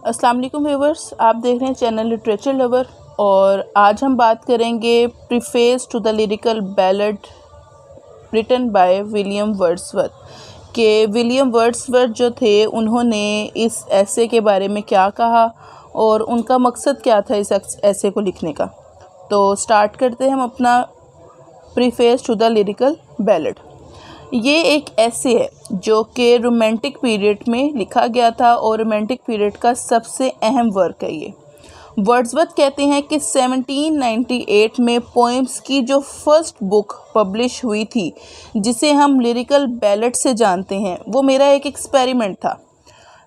अस्सलाम वालेकुम व्यूअर्स, आप देख रहे हैं चैनल लिटरेचर लवर। और आज हम बात करेंगे preface to the lyrical ballad written by William Wordsworth के विलियम वर्ड्सवर्थ जो थे उन्होंने इस ऐसे के बारे में क्या कहा और उनका मकसद क्या था इस ऐसे को लिखने का। तो स्टार्ट करते हैं हम अपना preface to the lyrical ballad. ये एक ऐसे है जो कि रोमांटिक पीरियड में लिखा गया था और रोमांटिक पीरियड का सबसे अहम वर्क है ये। वर्ड्सवर्थ कहते हैं कि 1798 में पोएम्स की जो फर्स्ट बुक पब्लिश हुई थी जिसे हम लिरिकल बैलेड से जानते हैं, वो मेरा एक एक्सपेरिमेंट था।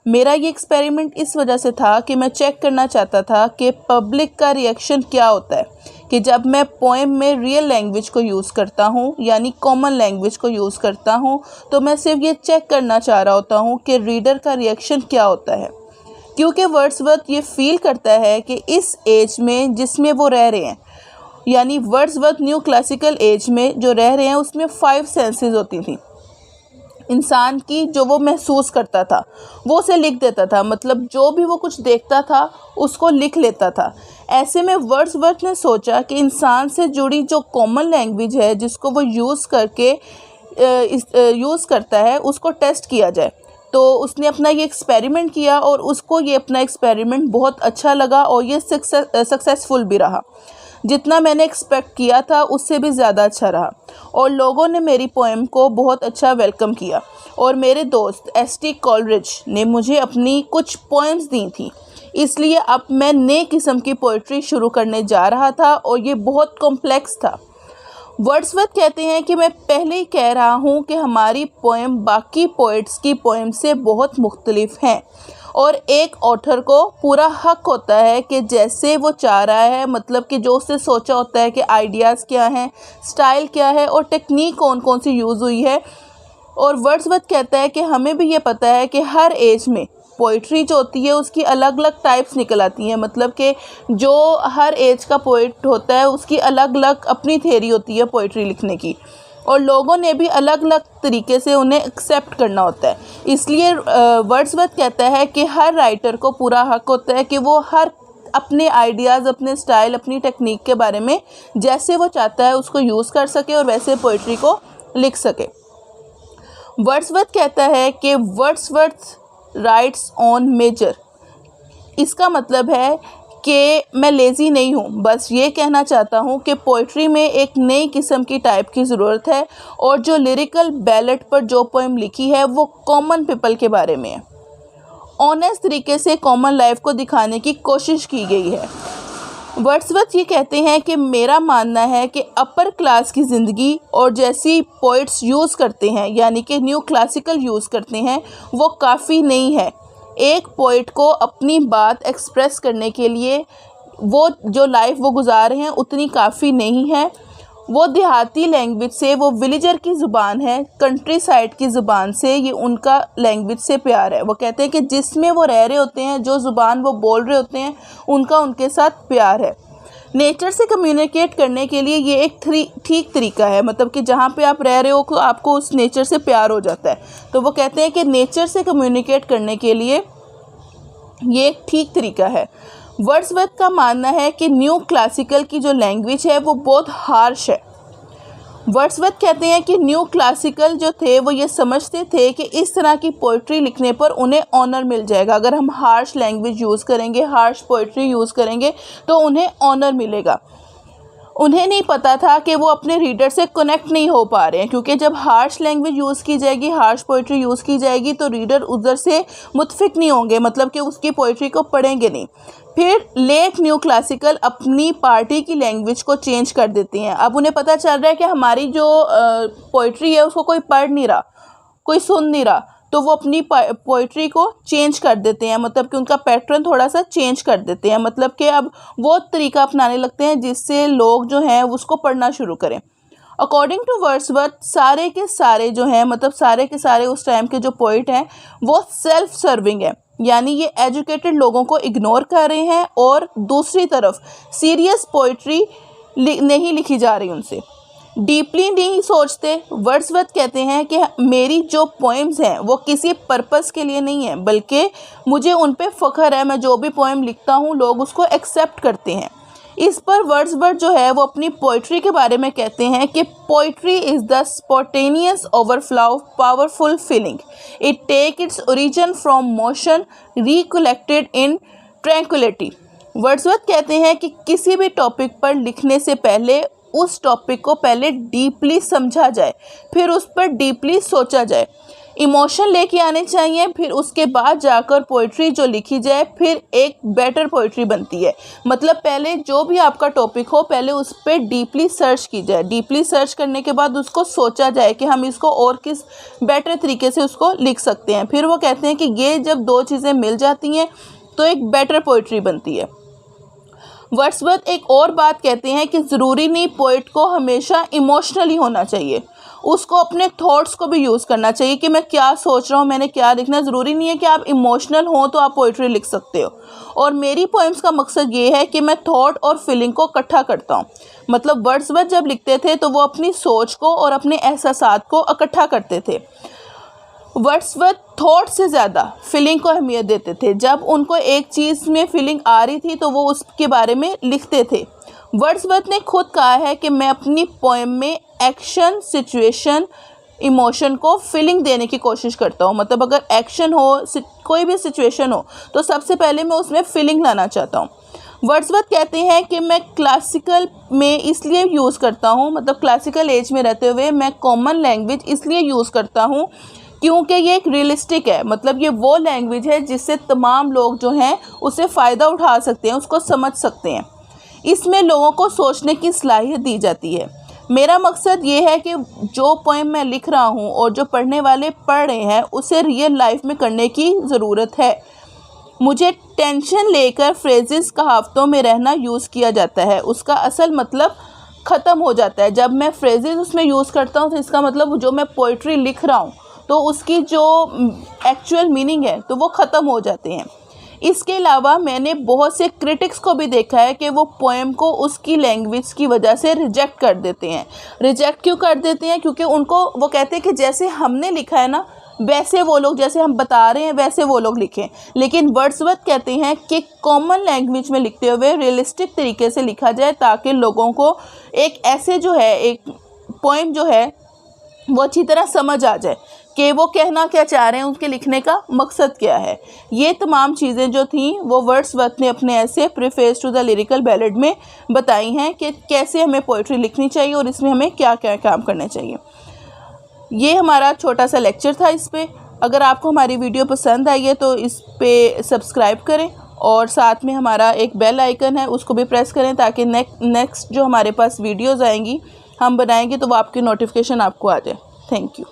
मेरा ये एक्सपेरिमेंट इस वजह से था कि मैं चेक करना चाहता था कि पब्लिक का रिएक्शन क्या होता है कि जब मैं पोएम में रियल लैंग्वेज को यूज़ करता हूँ, यानी कॉमन लैंग्वेज को यूज़ करता हूँ, तो मैं सिर्फ ये चेक करना चाह रहा होता हूँ कि रीडर का रिएक्शन क्या होता है। क्योंकि वर्ड्सवर्थ ये फील करता है कि इस एज में जिसमें वो रह रहे हैं, यानी वर्ड्सवर्थ न्यू क्लासिकल एज में जो रह रहे हैं, उसमें 5 सेंसेस होती थी इंसान की। जो वो महसूस करता था वो उसे लिख देता था, मतलब जो भी वो कुछ देखता था उसको लिख लेता था। ऐसे में वर्ड्सवर्थ ने सोचा कि इंसान से जुड़ी जो कॉमन लैंग्वेज है जिसको वो यूज़ करता है उसको टेस्ट किया जाए। तो उसने अपना ये एक्सपेरिमेंट किया और उसको ये अपना एक्सपेरिमेंट बहुत अच्छा लगा और ये सक्सेसफुल भी रहा। जितना मैंने एक्सपेक्ट किया था उससे भी ज़्यादा अच्छा रहा और लोगों ने मेरी पोएम को बहुत अच्छा वेलकम किया। और मेरे दोस्त एस.टी. कॉलरिज ने मुझे अपनी कुछ पोएम्स दी थी, इसलिए अब मैं नए किस्म की पोइट्री शुरू करने जा रहा था और ये बहुत कॉम्प्लेक्स था। वर्ड्सवर्थ कहते हैं कि मैं पहले ही कह रहा हूँ कि हमारी पोएम बाकी पोइट्स की पोएम से बहुत मुख्तलिफ हैं और एक ऑथर को पूरा हक होता है कि जैसे वो चाह रहा है, मतलब कि जो उसने सोचा होता है कि आइडियाज़ क्या हैं, स्टाइल क्या है और टेक्निक कौन कौन सी यूज़ हुई है। और वर्ड्सवर्थ कहता है कि हमें भी ये पता है कि हर एज में पोइट्री जो होती है उसकी अलग अलग टाइप्स निकल आती हैं, मतलब कि जो हर एज का पोइट होता है उसकी अलग अलग अपनी थ्योरी होती है पोइट्री लिखने की, और लोगों ने भी अलग अलग तरीके से उन्हें एक्सेप्ट करना होता है। इसलिए वर्ड्सवर्थ कहता है कि हर राइटर को पूरा हक होता है कि वो हर अपने आइडियाज़, अपने स्टाइल, अपनी टेक्निक के बारे में जैसे वो चाहता है उसको यूज़ कर सके और वैसे पोइट्री को लिख सके। वर्ड्सवर्थ कहता है कि वर्ड्सवर्थ राइट्स ऑन मेजर। इसका मतलब है कि मैं लेज़ी नहीं हूँ, बस ये कहना चाहता हूँ कि पोइट्री में एक नई किस्म की टाइप की ज़रूरत है और जो लिरिकल बैलेड पर जो पोएम लिखी है वो कॉमन पीपल के बारे में है। ऑनेस्ट तरीके से कॉमन लाइफ को दिखाने की कोशिश की गई है। वर्ड्सवर्थ ये कहते हैं कि मेरा मानना है कि अपर क्लास की ज़िंदगी और जैसी पोइट्स यूज़ करते हैं, यानी कि न्यू क्लासिकल यूज़ करते हैं, वो काफ़ी नहीं है। एक पोइट को अपनी बात एक्सप्रेस करने के लिए वो जो लाइफ वो गुजार रहे हैं उतनी काफ़ी नहीं है। वो देहाती लैंग्वेज से, वो विलेजर की ज़ुबान है, कंट्री साइड की ज़ुबान से, ये उनका लैंग्वेज से प्यार है। वो कहते हैं कि जिसमें वो रह रहे होते हैं, जो ज़ुबान वो बोल रहे होते हैं, उनका उनके साथ प्यार है। नेचर से कम्युनिकेट करने के लिए ये एक ठीक तरीका है, मतलब कि जहाँ पे आप रह रहे हो आपको उस नेचर से प्यार हो जाता है। तो वो कहते हैं कि नेचर से कम्युनिकेट करने के लिए ये एक ठीक तरीका है। वर्ड्सवर्थ का मानना है कि न्यू क्लासिकल की जो लैंग्वेज है वो बहुत हार्श है। वर्ड्सवर्थ कहते हैं कि न्यू क्लासिकल जो थे वो ये समझते थे कि इस तरह की पोइट्री लिखने पर उन्हें ऑनर मिल जाएगा। अगर हम हार्श लैंग्वेज यूज़ करेंगे, हार्श पोइट्री यूज़ करेंगे तो उन्हें ऑनर मिलेगा। उन्हें नहीं पता था कि वो अपने रीडर से कनेक्ट नहीं हो पा रहे हैं, क्योंकि जब हार्श लैंग्वेज यूज़ की जाएगी, हार्श पोइट्री यूज़ की जाएगी तो रीडर उधर से मुतफिक नहीं होंगे, मतलब कि उसकी पोइट्री को पढ़ेंगे नहीं। फिर लेट न्यू क्लासिकल अपनी पार्टी की लैंग्वेज को चेंज कर देती हैं। अब उन्हें पता चल रहा है कि हमारी जो पोइट्री है उसको कोई पढ़ नहीं रहा, कोई सुन नहीं रहा, तो वो अपनी पोइट्री को चेंज कर देते हैं, मतलब कि उनका पैटर्न थोड़ा सा चेंज कर देते हैं, मतलब कि अब वो तरीका अपनाने लगते हैं जिससे लोग जो हैं उसको पढ़ना शुरू करें। अकॉर्डिंग टू वर्ड्सवर्थ सारे के सारे जो हैं, मतलब सारे के सारे उस टाइम के जो पोइट हैं वो सेल्फ सर्विंग है, यानी ये एजुकेटेड लोगों को इग्नोर कर रहे हैं और दूसरी तरफ सीरियस पोइट्री नहीं लिखी जा रही उनसे। डीपली नहीं सोचते। वर्ड्सवर्थ कहते हैं कि मेरी जो पोएम्स हैं वो किसी पर्पस के लिए नहीं है, बल्कि मुझे उन पे फ़ख्र है। मैं जो भी पोएम लिखता हूँ लोग उसको एक्सेप्ट करते हैं। इस पर वर्ड्सवर्थ जो है वो अपनी पोइट्री के बारे में कहते हैं कि poetry is the spontaneous overflow powerful feeling, it take its origin from motion recollected in tranquillity. Wordsworth कहते हैं कि किसी भी टॉपिक पर लिखने से पहले उस टॉपिक को पहले डीपली समझा जाए, फिर उस पर डीपली सोचा जाए, इमोशन लेके आने चाहिए, फिर उसके बाद जाकर पोइट्री जो लिखी जाए फिर एक बेटर पोइट्री बनती है। मतलब पहले जो भी आपका टॉपिक हो पहले उस पर डीपली सर्च की जाए, डीपली सर्च करने के बाद उसको सोचा जाए कि हम इसको और किस बेटर तरीके से उसको लिख सकते हैं। फिर वो कहते हैं कि ये जब दो चीज़ें मिल जाती हैं तो एक बेटर पोइट्री बनती है। वर्ड्सवर्थ एक और बात कहते हैं कि ज़रूरी नहीं पोइट को हमेशा इमोशनली होना चाहिए, उसको अपने थॉट्स को भी यूज़ करना चाहिए कि मैं क्या सोच रहा हूँ, मैंने क्या लिखना। ज़रूरी नहीं है कि आप इमोशनल हों तो आप पोइट्री लिख सकते हो। और मेरी पोएम्स का मकसद ये है कि मैं थॉट और फीलिंग को इकट्ठा करता हूँ। मतलब वर्ड्सवर्थ जब लिखते थे तो वो अपनी सोच को और अपने एहसासात को इकट्ठा करते थे। वर्ड्सवर्थ थॉट से ज़्यादा फीलिंग को अहमियत देते थे। जब उनको एक चीज़ में फीलिंग आ रही थी तो वो उसके बारे में लिखते थे। वर्ड्सवर्थ ने खुद कहा है कि मैं अपनी पोएम में एक्शन, सिचुएशन, इमोशन को फीलिंग देने की कोशिश करता हूँ। मतलब अगर एक्शन हो, कोई भी सिचुएशन हो तो सबसे पहले मैं उसमें फीलिंग लाना चाहता हूँ। वर्ड्सवर्थ कहते हैं कि मैं क्लासिकल में इसलिए यूज़ करता हूँ, मतलब क्लासिकल एज में रहते हुए मैं कॉमन लैंग्वेज इसलिए यूज़ करता हूँ क्योंकि ये एक रियलिस्टिक है। मतलब ये वो लैंग्वेज है जिससे तमाम लोग जो हैं उससे फ़ायदा उठा सकते हैं, उसको समझ सकते हैं। इसमें लोगों को सोचने की सलाहियत दी जाती है। मेरा मकसद ये है कि जो पोएम मैं लिख रहा हूँ और जो पढ़ने वाले पढ़ रहे हैं उसे रियल लाइफ में करने की ज़रूरत है। मुझे टेंशन लेकर फ्रेजेस कहावतों में रहना यूज़ किया जाता है, उसका असल मतलब ख़त्म हो जाता है। जब मैं फ्रेजेस उसमें यूज़ करता हूँ तो इसका मतलब जो मैं पोइट्री लिख रहा हूँ तो उसकी जो एक्चुअल मीनिंग है तो वो ख़त्म हो जाते हैं। इसके अलावा मैंने बहुत से क्रिटिक्स को भी देखा है कि वो पोएम को उसकी लैंग्वेज की वजह से रिजेक्ट कर देते हैं। रिजेक्ट क्यों कर देते हैं? क्योंकि उनको वो कहते हैं कि जैसे हमने लिखा है ना वैसे वो लोग, जैसे हम बता रहे हैं वैसे वो लोग लिखें। लेकिन वर्ड्सवर्थ कहते हैं कि कॉमन लैंग्वेज में लिखते हुए रियलिस्टिक तरीके से लिखा जाए ताकि लोगों को एक ऐसे जो है एक पोएम जो है वो अच्छी तरह समझ आ जाए कि वो कहना क्या चाह रहे हैं, उनके लिखने का मकसद क्या है। ये तमाम चीज़ें जो थी वो वर्ड्सवर्थ ने अपने ऐसे preface to the lyrical ballad में बताई हैं कि कैसे हमें पोइट्री लिखनी चाहिए और इसमें हमें क्या क्या काम करने चाहिए। ये हमारा छोटा सा लेक्चर था इस पर। अगर आपको हमारी वीडियो पसंद आई है तो इस पर सब्सक्राइब करें और साथ में हमारा एक बेल आइकन है उसको भी प्रेस करें ताकि नेक्स्ट जो हमारे पास वीडियोज़ आएंगी हम बनाएंगे तो वो आपकी नोटिफिकेशन आपको आ जाए। Thank you.